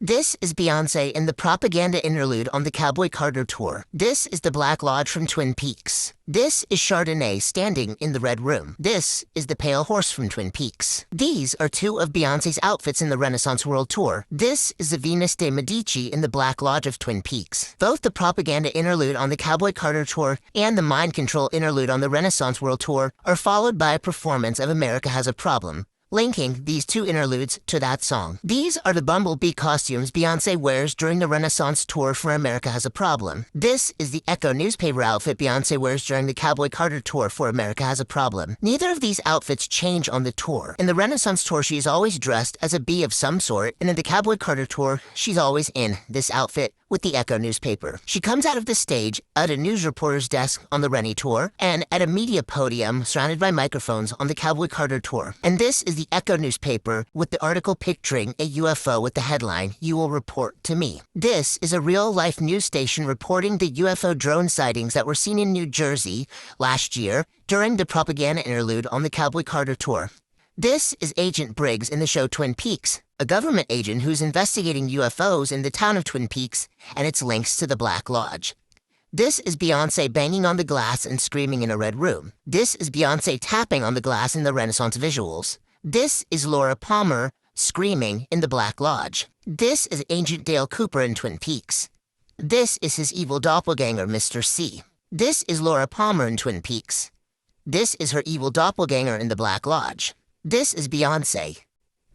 This is Beyoncé in the propaganda interlude on the Cowboy Carter tour. This is the Black Lodge from Twin Peaks. This is Chardonnay standing in the Red Room. This is the Pale Horse from Twin Peaks. These are two of Beyoncé's outfits in the Renaissance World Tour. This is the Venus de Medici in the Black Lodge of Twin Peaks. Both the propaganda interlude on the Cowboy Carter tour and the mind control interlude on the Renaissance World Tour are followed by a performance of America Has a Problem, linking these two interludes to that song. These are the bumblebee costumes Beyoncé wears during the Renaissance tour for America Has a Problem. This is the Echo newspaper outfit Beyoncé wears during the Cowboy Carter tour for America Has a Problem. Neither of these outfits change on the tour. In the Renaissance tour, she is always dressed as a bee of some sort, and in the Cowboy Carter tour, she's always in this outfit with the Echo newspaper. She comes out of the stage at a news reporter's desk on the Rennie tour and at a media podium surrounded by microphones on the Cowboy Carter tour. And this is the Echo newspaper with the article picturing a UFO with the headline, "You Will Report to Me." This is a real-life news station reporting the UFO drone sightings that were seen in New Jersey last year during the propaganda interlude on the Cowboy Carter tour. This is Agent Briggs in the show Twin Peaks, a government agent who's investigating UFOs in the town of Twin Peaks and its links to the Black Lodge. This is Beyoncé banging on the glass and screaming in a red room. This is Beyoncé tapping on the glass in the Renaissance visuals. This is Laura Palmer screaming in the Black Lodge. This is Agent Dale Cooper in Twin Peaks. This is his evil doppelganger, Mr. C. This is Laura Palmer in Twin Peaks. This is her evil doppelganger in the Black Lodge. This is Beyoncé.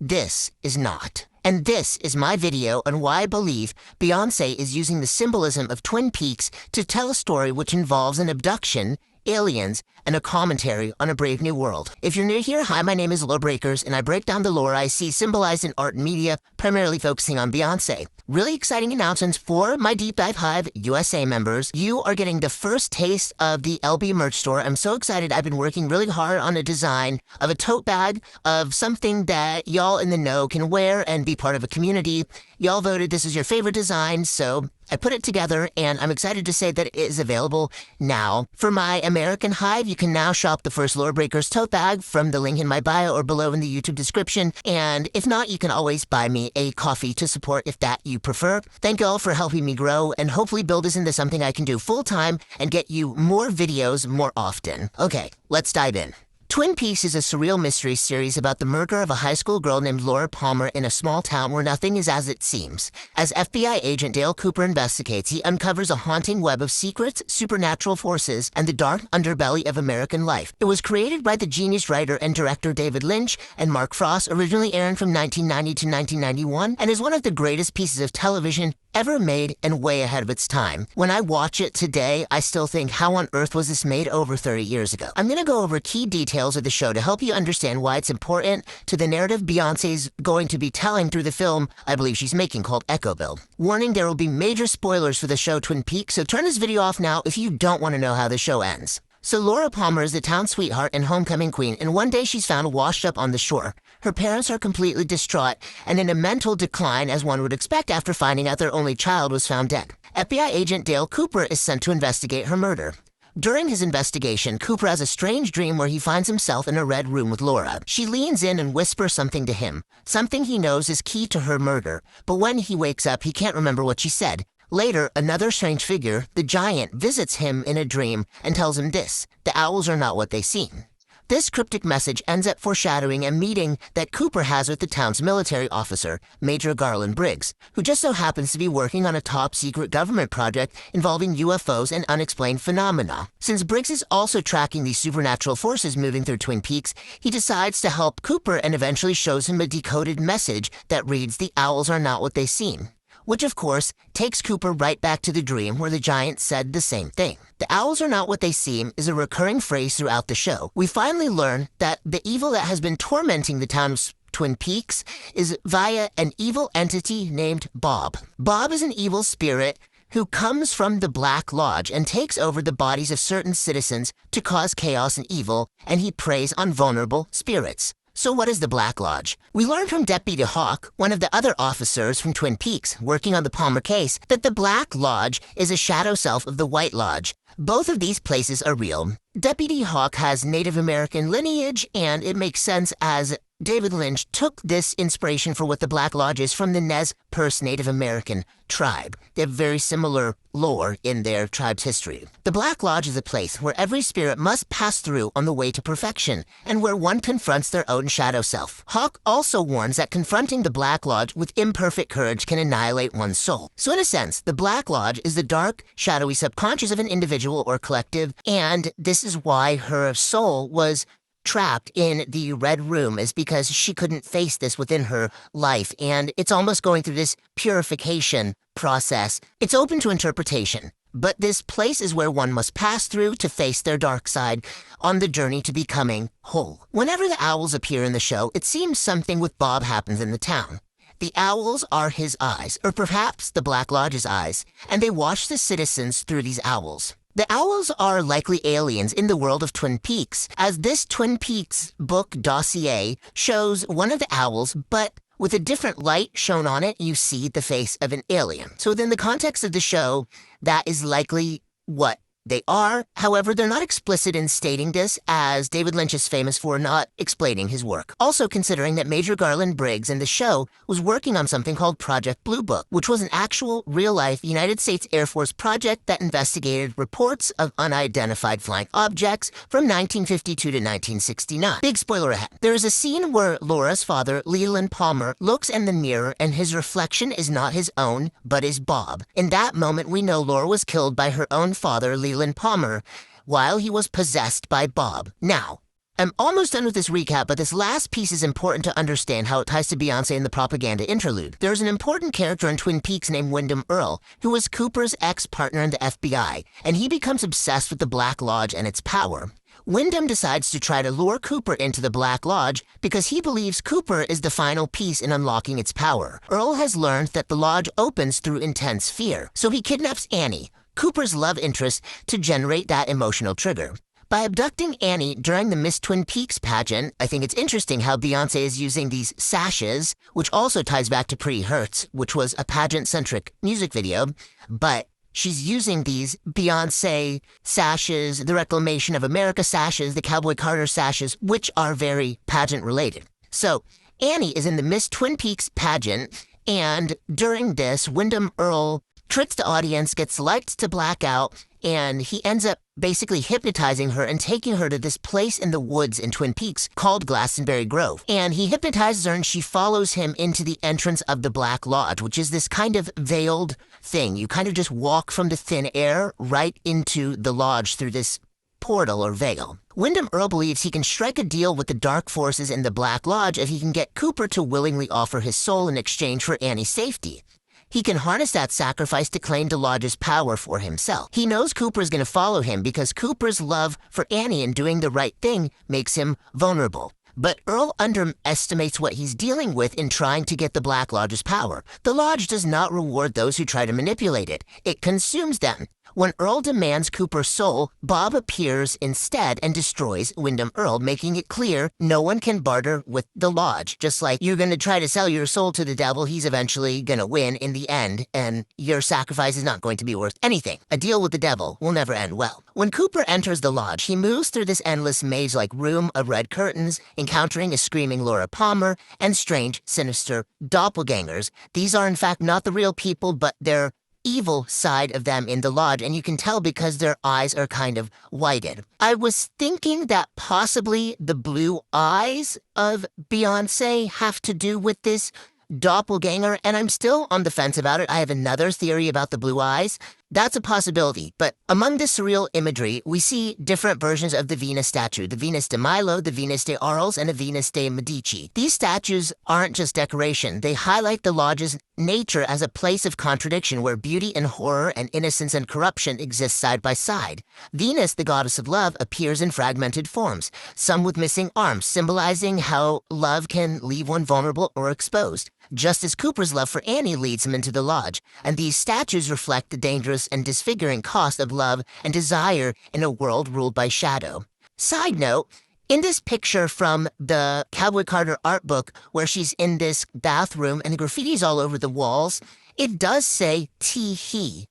This is not. And this is my video on why I believe Beyoncé is using the symbolism of Twin Peaks to tell a story which involves an abduction, aliens, and a commentary on a brave new world. If you're new here, hi, my name is Lore Breakers, and I break down the lore I see symbolized in art and media, primarily focusing on Beyoncé. Really exciting announcements for my Deep Dive Hive USA members. You are getting the first taste of the LB merch store. I'm so excited. I've been working really hard on a design of a tote bag of something that y'all in the know can wear and be part of a community. Y'all voted this is your favorite design, so I put it together, and I'm excited to say that it is available now. For my American Hive, you can now shop the first Lore Breakers tote bag from the link in my bio or below in the YouTube description. And if not, you can always buy me a coffee to support if that you prefer. Thank you all for helping me grow and hopefully build this into something I can do full-time and get you more videos more often. Okay, let's dive in. Twin Peaks is a surreal mystery series about the murder of a high school girl named Laura Palmer in a small town where nothing is as it seems. As FBI agent Dale Cooper investigates, he uncovers a haunting web of secrets, supernatural forces, and the dark underbelly of American life. It was created by the genius writer and director David Lynch and Mark Frost, originally airing from 1990 to 1991, and is one of the greatest pieces of television ever made and way ahead of its time. When I watch it today, I still think, how on earth was this made over 30 years ago? I'm going to go over key details of the show to help you understand why it's important to the narrative Beyoncé's going to be telling through the film I believe she's making called Echoville. Warning, there will be major spoilers for the show Twin Peaks, so turn this video off now if you don't want to know how the show ends. So Laura Palmer is the town sweetheart and homecoming queen, and one day she's found washed up on the shore. Her parents are completely distraught and in a mental decline, as one would expect after finding out their only child was found dead. FBI agent Dale Cooper is sent to investigate her murder. During his investigation, Cooper has a strange dream where he finds himself in a red room with Laura. She leans in and whispers something to him, something he knows is key to her murder, but when he wakes up, he can't remember what she said. Later, another strange figure, the Giant, visits him in a dream and tells him this: the owls are not what they seem. This cryptic message ends up foreshadowing a meeting that Cooper has with the town's military officer, Major Garland Briggs, who just so happens to be working on a top-secret government project involving UFOs and unexplained phenomena. Since Briggs is also tracking these supernatural forces moving through Twin Peaks, he decides to help Cooper and eventually shows him a decoded message that reads, "The owls are not what they seem," which of course takes Cooper right back to the dream where the Giant said the same thing. The owls are not what they seem is a recurring phrase throughout the show. We finally learn that the evil that has been tormenting the town of Twin Peaks is via an evil entity named Bob. Bob is an evil spirit who comes from the Black Lodge and takes over the bodies of certain citizens to cause chaos and evil, and he preys on vulnerable spirits. So what is the Black Lodge? We learned from Deputy Hawk, one of the other officers from Twin Peaks working on the Palmer case, that the Black Lodge is a shadow self of the White Lodge. Both of these places are real. Deputy Hawk has Native American lineage, and it makes sense as David Lynch took this inspiration for what the Black Lodge is from the Nez Perce Native American tribe. They have very similar lore in their tribe's history. The Black Lodge is a place where every spirit must pass through on the way to perfection, and where one confronts their own shadow self. Hawk also warns that confronting the Black Lodge with imperfect courage can annihilate one's soul. So in a sense, the Black Lodge is the dark, shadowy subconscious of an individual or collective, and this is why her soul was trapped in the red room, is because she couldn't face this within her life, and it's almost going through this purification process. It's open to interpretation, but this place is where one must pass through to face their dark side on the journey to becoming whole. Whenever the owls appear in the show, it seems something with Bob happens in the town. The owls are his eyes, or perhaps the Black Lodge's eyes, and they watch the citizens through these owls. The owls are likely aliens in the world of Twin Peaks, as this Twin Peaks book dossier shows one of the owls, but with a different light shown on it, you see the face of an alien. So within the context of the show, that is likely what they are. However, they're not explicit in stating this, as David Lynch is famous for not explaining his work. Also considering that Major Garland Briggs in the show was working on something called Project Blue Book, which was an actual, real-life United States Air Force project that investigated reports of unidentified flying objects from 1952 to 1969. Big spoiler ahead. There is a scene where Laura's father, Leland Palmer, looks in the mirror and his reflection is not his own, but is Bob. In that moment, we know Laura was killed by her own father, Leland Palmer, while he was possessed by Bob. Now, I'm almost done with this recap, but this last piece is important to understand how it ties to Beyonce in the propaganda interlude. There's an important character in Twin Peaks named Windom Earle, who was Cooper's ex-partner in the FBI, and he becomes obsessed with the Black Lodge and its power. Windom decides to try to lure Cooper into the Black Lodge because he believes Cooper is the final piece in unlocking its power. Earle has learned that the lodge opens through intense fear, so he kidnaps Annie, Cooper's love interest, to generate that emotional trigger. By abducting Annie during the Miss Twin Peaks pageant, I think it's interesting how Beyonce is using these sashes, which also ties back to Pretty Hurts, which was a pageant-centric music video, but she's using these Beyonce sashes, the Reclamation of America sashes, the Cowboy Carter sashes, which are very pageant-related. So, Annie is in the Miss Twin Peaks pageant, and during this, Windom Earle tricks the audience, gets lights to black out, and he ends up basically hypnotizing her and taking her to this place in the woods in Twin Peaks called Glastonbury Grove. And he hypnotizes her and she follows him into the entrance of the Black Lodge, which is this kind of veiled thing. You kind of just walk from the thin air right into the lodge through this portal or veil. Windom Earle believes he can strike a deal with the dark forces in the Black Lodge if he can get Cooper to willingly offer his soul in exchange for Annie's safety. He can harness that sacrifice to claim the Lodge's power for himself. He knows Cooper is going to follow him because Cooper's love for Annie and doing the right thing makes him vulnerable. But Earle underestimates what he's dealing with in trying to get the Black Lodge's power. The Lodge does not reward those who try to manipulate it. It consumes them. When Earle demands Cooper's soul, Bob appears instead and destroys Windom Earle, making it clear no one can barter with the Lodge. Just like you're going to try to sell your soul to the devil, he's eventually going to win in the end, and your sacrifice is not going to be worth anything. A deal with the devil will never end well. When Cooper enters the Lodge, he moves through this endless maze-like room of red curtains, encountering a screaming Laura Palmer and strange, sinister doppelgangers. These are in fact not the real people, but they're evil side of them in the lodge, and you can tell because their eyes are kind of whited. I was thinking that possibly the blue eyes of Beyonce have to do with this doppelganger, and I'm still on the fence about it. I have another theory about the blue eyes. That's a possibility, but among the surreal imagery, we see different versions of the Venus statue, the Venus de Milo, the Venus de Arles, and the Venus de Medici. These statues aren't just decoration. They highlight the lodge's nature as a place of contradiction where beauty and horror and innocence and corruption exist side by side. Venus, the goddess of love, appears in fragmented forms, some with missing arms, symbolizing how love can leave one vulnerable or exposed, just as Cooper's love for Annie leads him into the lodge, and these statues reflect the dangerous and disfiguring cost of love and desire in a world ruled by shadow. Side note, in this picture from the Cowboy Carter art book where she's in this bathroom and the graffiti's all over the walls, it does say tee-hee.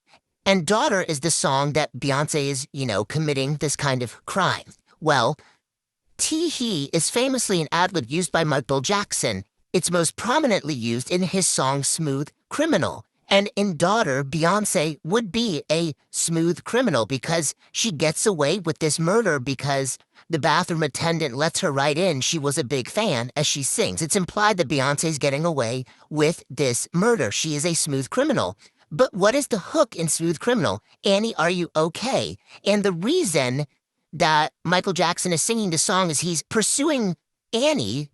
And Daughter is the song that Beyonce is, committing this kind of crime. Well, Tee-hee is famously an ad-lib used by Michael Jackson. It's most prominently used in his song Smooth Criminal. And in Daughter, Beyonce would be a smooth criminal because she gets away with this murder because the bathroom attendant lets her right in. She was a big fan as she sings. It's implied that Beyonce's getting away with this murder. She is a smooth criminal. But what is the hook in Smooth Criminal? Annie, are you okay? And the reason that Michael Jackson is singing the song is he's pursuing Annie,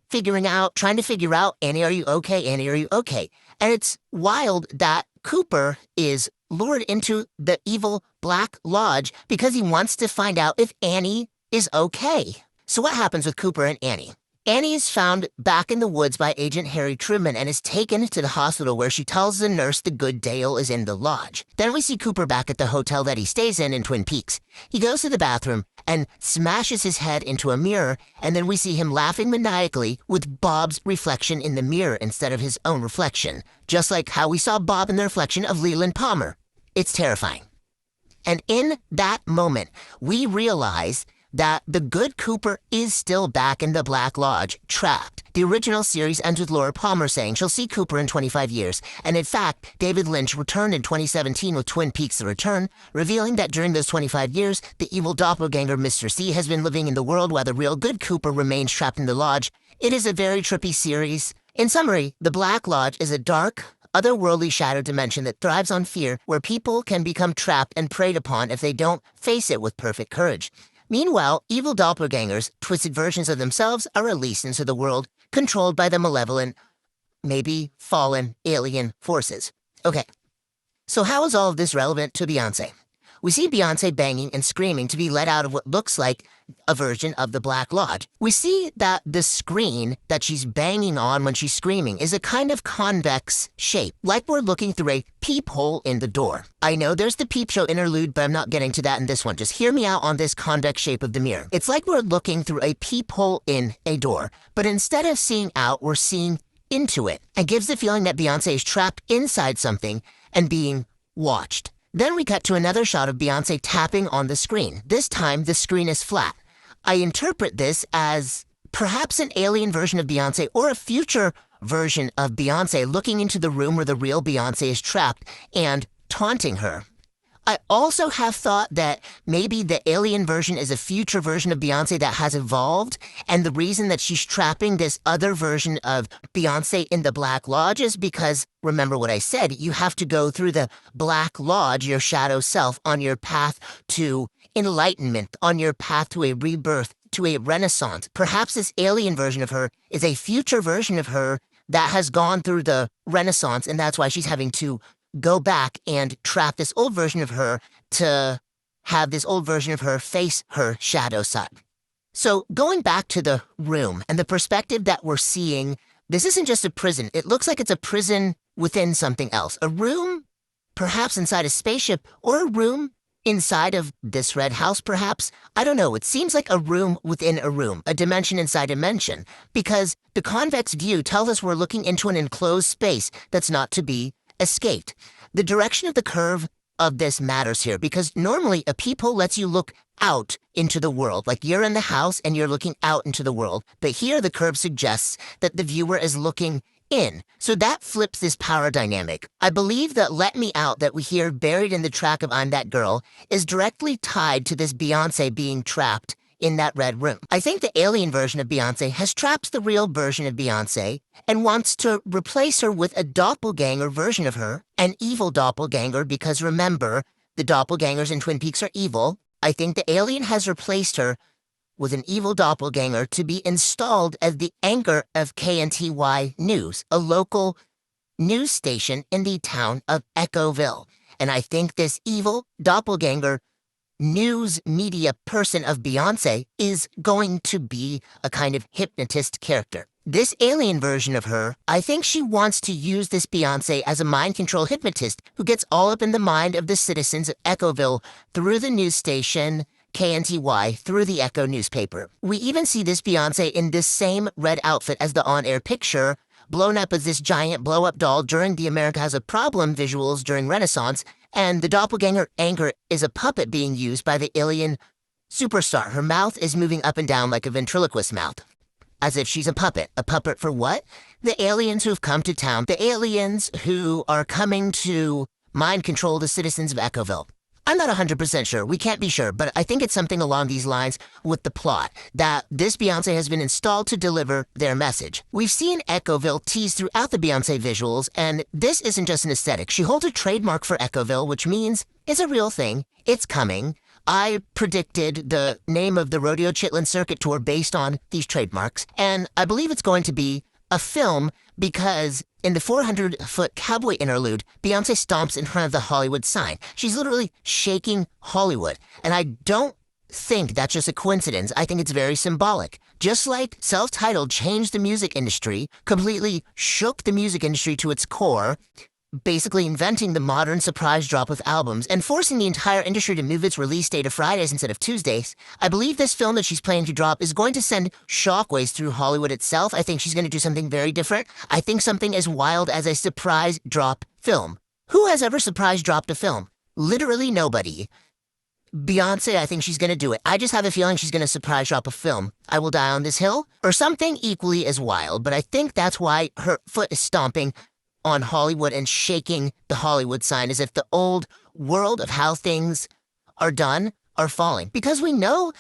trying to figure out, Annie, are you okay? Annie, are you okay? And it's wild that Cooper is lured into the evil Black Lodge because he wants to find out if Annie is okay. So what happens with Cooper and Annie? Annie is found back in the woods by Agent Harry Truman and is taken to the hospital where she tells the nurse the good Dale is in the lodge. Then we see Cooper back at the hotel that he stays in Twin Peaks. He goes to the bathroom and smashes his head into a mirror, and then we see him laughing maniacally with Bob's reflection in the mirror instead of his own reflection, just like how we saw Bob in the reflection of Leland Palmer. It's terrifying. And in that moment, we realize that the good Cooper is still back in the Black Lodge, trapped. The original series ends with Laura Palmer saying she'll see Cooper in 25 years, and in fact, David Lynch returned in 2017 with Twin Peaks: The Return, revealing that during those 25 years, the evil doppelganger Mr. C has been living in the world while the real good Cooper remains trapped in the lodge. It is a very trippy series. In summary, the Black Lodge is a dark, otherworldly shadow dimension that thrives on fear, where people can become trapped and preyed upon if they don't face it with perfect courage. Meanwhile, evil doppelgangers, twisted versions of themselves, are released into the world, controlled by the malevolent, maybe fallen alien forces. Okay, so how is all of this relevant to Beyonce? We see Beyonce banging and screaming to be let out of what looks like a version of the Black Lodge. We see that the screen that she's banging on when she's screaming is a kind of convex shape, like we're looking through a peephole in the door. I know there's the peep show interlude, but I'm not getting to that in this one. Just hear me out on this convex shape of the mirror. It's like we're looking through a peephole in a door, but instead of seeing out, we're seeing into it. It gives the feeling that Beyonce is trapped inside something and being watched. Then we cut to another shot of Beyonce tapping on the screen. This time, the screen is flat. I interpret this as perhaps an alien version of Beyonce or a future version of Beyonce looking into the room where the real Beyonce is trapped and taunting her. I also have thought that maybe the alien version is a future version of Beyonce that has evolved, and the reason that she's trapping this other version of Beyonce in the Black Lodge is because, remember what I said, you have to go through the Black Lodge, your shadow self, on your path to enlightenment, on your path to a rebirth, to a renaissance. Perhaps this alien version of her is a future version of her that has gone through the renaissance, and that's why she's having to go back and trap this old version of her to have this old version of her face her shadow side. So going back to the room and the perspective that we're seeing, this isn't just a prison. It looks like it's a prison within something else. A room, perhaps inside a spaceship, or a room inside of this red house, perhaps. I don't know. It seems like a room within a room, a dimension inside dimension, because the convex view tells us we're looking into an enclosed space that's not to be escaped. The direction of the curve of this matters here because normally a peephole lets you look out into the world, like you're in the house and you're looking out into the world. But here the curve suggests that the viewer is looking in. So that flips this power dynamic. I believe that Let Me Out that we hear buried in the track of I'm That Girl is directly tied to this Beyonce being trapped in that red room. I think the alien version of Beyonce has trapped the real version of Beyonce and wants to replace her with a doppelganger version of her, an evil doppelganger, because remember, the doppelgangers in Twin Peaks are evil. I think the alien has replaced her with an evil doppelganger to be installed as the anchor of KNTY News, a local news station in the town of Echoville. And I think this evil doppelganger news media person of Beyonce is going to be a kind of hypnotist character. This alien version of her, I think she wants to use this Beyonce as a mind control hypnotist who gets all up in the mind of the citizens of Echoville through the news station KNTY, through the Echo newspaper. We even see this Beyonce in this same red outfit as the on-air picture, blown up as this giant blow-up doll during the America Has a Problem visuals during Renaissance, and the doppelganger anchor is a puppet being used by the alien superstar. Her mouth is moving up and down like a ventriloquist mouth, as if she's a puppet. A puppet for what? The aliens who've come to town. The aliens who are coming to mind control the citizens of Echoville. I'm not 100% sure. We can't be sure, but I think it's something along these lines with the plot, that this Beyoncé has been installed to deliver their message. We've seen Echoville teased throughout the Beyoncé visuals, and this isn't just an aesthetic. She holds a trademark for Echoville, which means it's a real thing. It's coming. I predicted the name of the Rodeo Chitlin Circuit Tour based on these trademarks, and I believe it's going to be a film because in the 400-foot Cowboy interlude, Beyoncé stomps in front of the Hollywood sign. She's literally shaking Hollywood, and I don't think that's just a coincidence. I think it's very symbolic. Just like self-titled changed the music industry, completely shook the music industry to its core, basically inventing the modern surprise drop of albums and forcing the entire industry to move its release date to Fridays instead of Tuesdays. I believe this film that she's planning to drop is going to send shockwaves through Hollywood itself. I think she's going to do something very different. I think something as wild as a surprise drop film. Who has ever surprise dropped a film? Literally nobody. Beyoncé, I think she's going to do it. I just have a feeling she's going to surprise drop a film. I Will Die on This Hill, or something equally as wild, but I think that's why her foot is stomping on Hollywood and shaking the Hollywood sign as if the old world of how things are done are falling. Because we know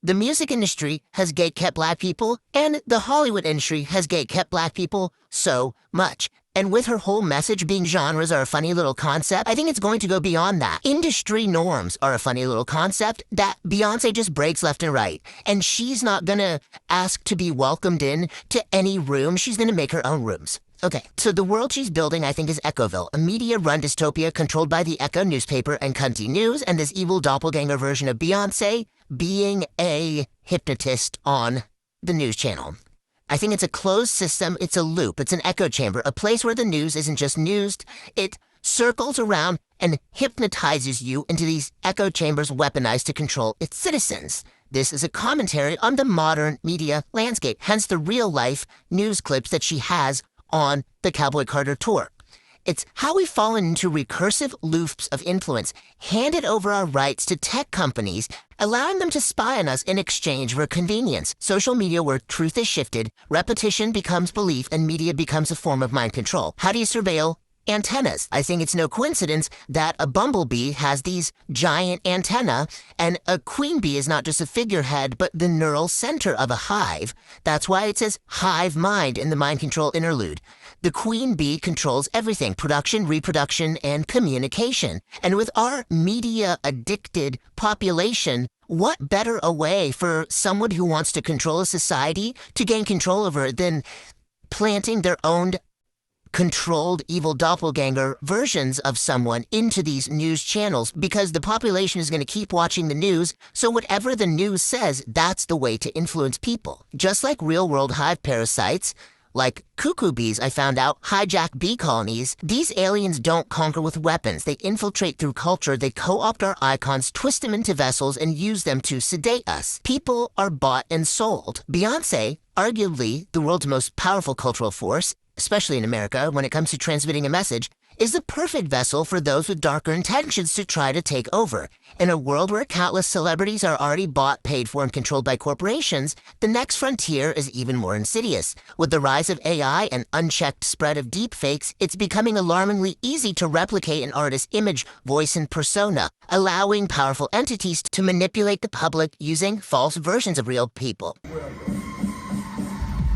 the music industry has gatekept black people and the Hollywood industry has gatekept black people so much. And with her whole message being genres are a funny little concept, I think it's going to go beyond that. Industry norms are a funny little concept that Beyoncé just breaks left and right. And she's not gonna ask to be welcomed in to any room. She's gonna make her own rooms. Okay, so the world she's building, I think, is Echoville, a media-run dystopia controlled by the Echo newspaper and Cunty News, and this evil doppelganger version of Beyoncé being a hypnotist on the news channel. I think it's a closed system, it's a loop, it's an echo chamber, a place where the news isn't just newsed, it circles around and hypnotizes you into these echo chambers weaponized to control its citizens. This is a commentary on the modern media landscape, hence the real-life news clips that she has on the Cowboy Carter tour. It's how we've fallen into recursive loops of influence, handed over our rights to tech companies, allowing them to spy on us in exchange for convenience. Social media where truth is shifted, repetition becomes belief, and media becomes a form of mind control. How do you surveil antennas? I think it's no coincidence that a bumblebee has these giant antennae, and a queen bee is not just a figurehead, but the neural center of a hive. That's why it says hive mind in the mind control interlude. The queen bee controls everything: production, reproduction, and communication. And with our media-addicted population, what better a way for someone who wants to control a society to gain control over it than planting their own controlled evil doppelganger versions of someone into these news channels, because the population is going to keep watching the news, so whatever the news says, that's the way to influence people. Just like real-world hive parasites, like cuckoo bees, I found out, hijack bee colonies, these aliens don't conquer with weapons. They infiltrate through culture, they co-opt our icons, twist them into vessels, and use them to sedate us. People are bought and sold. Beyoncé, arguably the world's most powerful cultural force, especially in America, when it comes to transmitting a message, is the perfect vessel for those with darker intentions to try to take over. In a world where countless celebrities are already bought, paid for, and controlled by corporations, the next frontier is even more insidious. With the rise of AI and unchecked spread of deepfakes, it's becoming alarmingly easy to replicate an artist's image, voice, and persona, allowing powerful entities to manipulate the public using false versions of real people.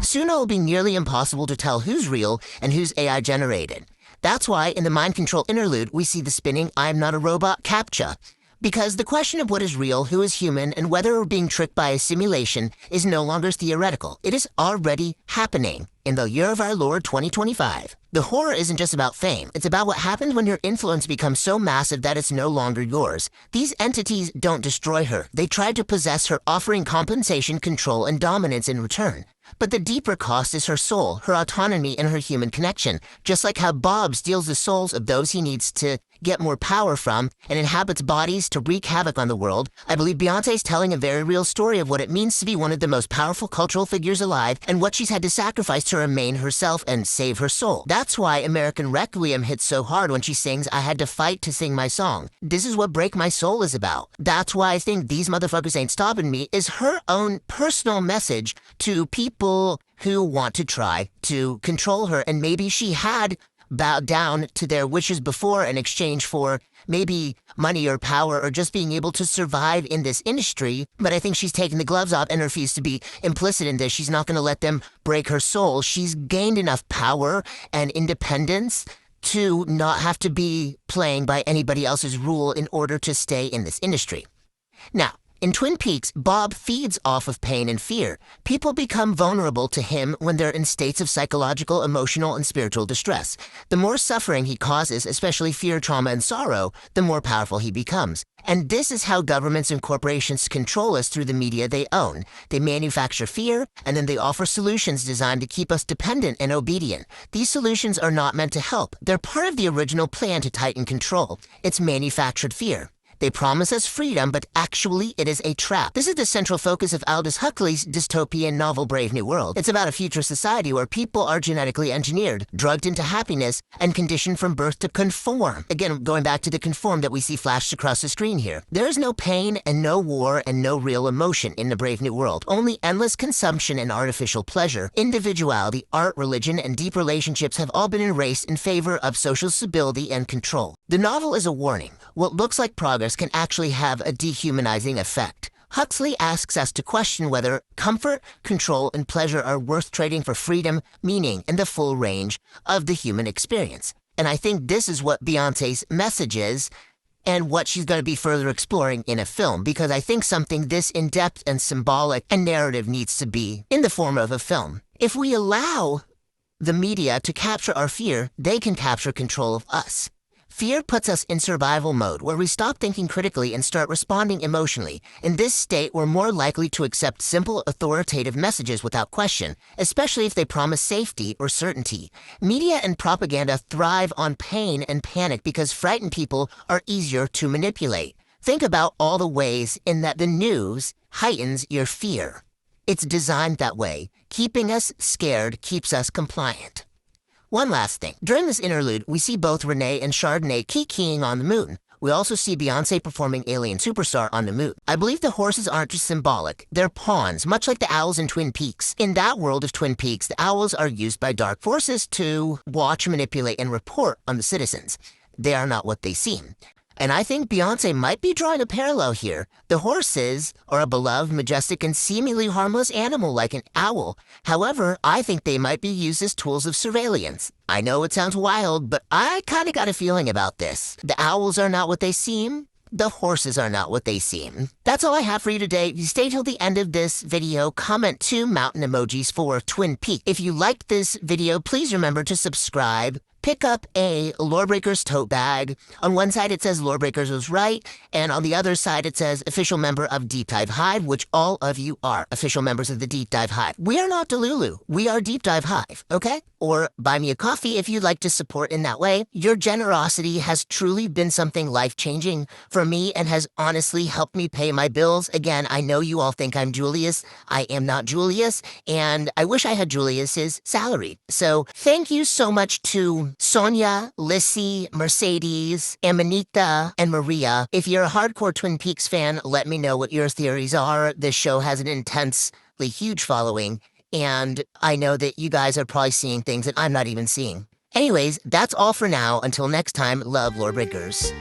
Soon it will be nearly impossible to tell who's real and who's AI-generated. That's why in the mind control interlude, we see the spinning "I'm not a robot" CAPTCHA. Because the question of what is real, who is human, and whether we're being tricked by a simulation is no longer theoretical. It is already happening in the year of our Lord 2025. The horror isn't just about fame. It's about what happens when your influence becomes so massive that it's no longer yours. These entities don't destroy her. They try to possess her, offering compensation, control, and dominance in return. But the deeper cost is her soul, her autonomy, and her human connection, just like how Bob steals the souls of those he needs to get more power from, and inhabits bodies to wreak havoc on the world, I believe Beyoncé is telling a very real story of what it means to be one of the most powerful cultural figures alive and what she's had to sacrifice to remain herself and save her soul. That's why American Requiem hits so hard when she sings, "I had to fight to sing my song. This is what Break My Soul is about." That's why I think These Motherfuckers Ain't Stopping Me is her own personal message to people who want to try to control her, and maybe she had bowed down to their wishes before in exchange for maybe money or power or just being able to survive in this industry. But I think she's taken the gloves off and refused to be implicit in this. She's not going to let them break her soul. She's gained enough power and independence to not have to be playing by anybody else's rule in order to stay in this industry. Now, in Twin Peaks, Bob feeds off of pain and fear. People become vulnerable to him when they're in states of psychological, emotional, and spiritual distress. The more suffering he causes, especially fear, trauma, and sorrow, the more powerful he becomes. And this is how governments and corporations control us through the media they own. They manufacture fear, and then they offer solutions designed to keep us dependent and obedient. These solutions are not meant to help. They're part of the original plan to tighten control. It's manufactured fear. They promise us freedom, but actually it is a trap. This is the central focus of Aldous Huxley's dystopian novel Brave New World. It's about a future society where people are genetically engineered, drugged into happiness, and conditioned from birth to conform. Again, going back to the conform that we see flashed across the screen here. There is no pain and no war and no real emotion in the Brave New World. Only endless consumption and artificial pleasure. Individuality, art, religion, and deep relationships have all been erased in favor of social stability and control. The novel is a warning. What looks like progress can actually have a dehumanizing effect. Huxley asks us to question whether comfort, control, and pleasure are worth trading for freedom, meaning, and the full range of the human experience. And I think this is what Beyoncé's message is and what she's going to be further exploring in a film, because I think something this in-depth and symbolic and narrative needs to be in the form of a film. If we allow the media to capture our fear, they can capture control of us. Fear puts us in survival mode, where we stop thinking critically and start responding emotionally. In this state, we're more likely to accept simple, authoritative messages without question, especially if they promise safety or certainty. Media and propaganda thrive on pain and panic because frightened people are easier to manipulate. Think about all the ways in that the news heightens your fear. It's designed that way. Keeping us scared keeps us compliant. One last thing. During this interlude, we see both Renee and Chardonnay kikiing on the moon. We also see Beyoncé performing Alien Superstar on the moon. I believe the horses aren't just symbolic. They're pawns, much like the owls in Twin Peaks. In that world of Twin Peaks, the owls are used by dark forces to watch, manipulate, and report on the citizens. They are not what they seem. And I think Beyoncé might be drawing a parallel here. The horses are a beloved, majestic, and seemingly harmless animal like an owl. However, I think they might be used as tools of surveillance. I know it sounds wild, but I kind of got a feeling about this. The owls are not what they seem. The horses are not what they seem. That's all I have for you today. If you stay till the end of this video, comment 2 mountain emojis for Twin Peaks. If you liked this video, please remember to subscribe. Pick up a Lawbreakers tote bag. On one side it says Lawbreakers was right, and on the other side it says official member of Deep Dive Hive, which all of you are official members of the Deep Dive Hive. We are not Delulu. We are Deep Dive Hive, okay? Or buy me a coffee if you'd like to support in that way. Your generosity has truly been something life-changing for me and has honestly helped me pay my bills. Again, I know you all think I'm Julius. I am not Julius, and I wish I had Julius's salary. So thank you so much to Sonia, Lissy, Mercedes, Amanita, and Maria. If you're a hardcore Twin Peaks fan, let me know what your theories are. This show has an intensely huge following, and I know that you guys are probably seeing things that I'm not even seeing. Anyways, that's all for now. Until next time, love, Lawbreakers.